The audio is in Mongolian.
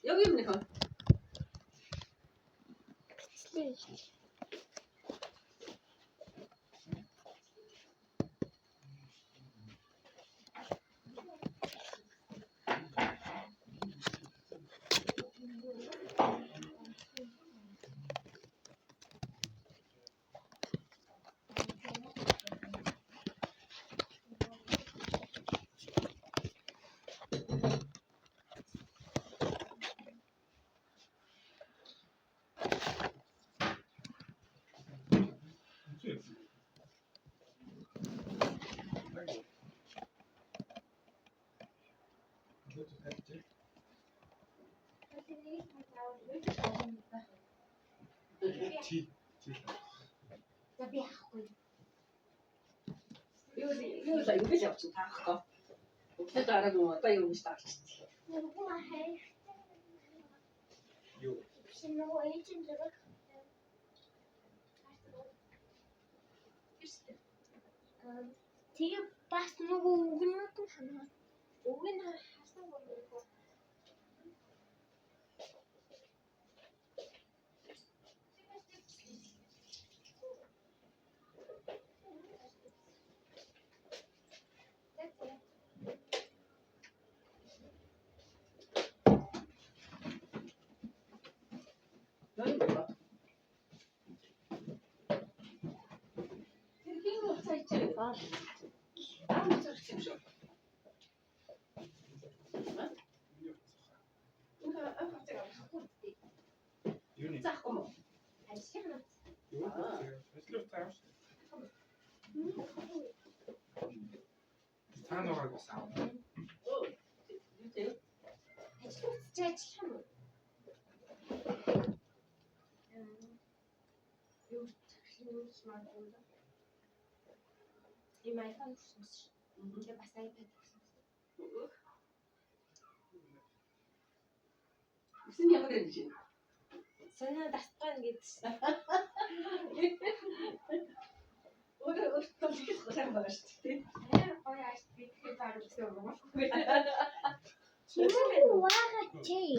여기 있네 거. 이거 이거지 없지 다 그거. 그때도 알아도 또 이거 무시 다 알지. Тэгээ бас нөгөө үгнүүд нь ханаа. Үг нь хасан болов. 여기 뭐야? 이거 차 있지? 아무 차 있지? 잠깐만. И май хан хүссэн. Тэгээ бас iPad хүссэн. 무슨 약을 했지? Сонио дастгай гэдсэн. 오늘 어떻게 고생 많으셨지? Гоё ааш би тэгэхээр баг гэсэн юм уу? Чимээ ваа чи.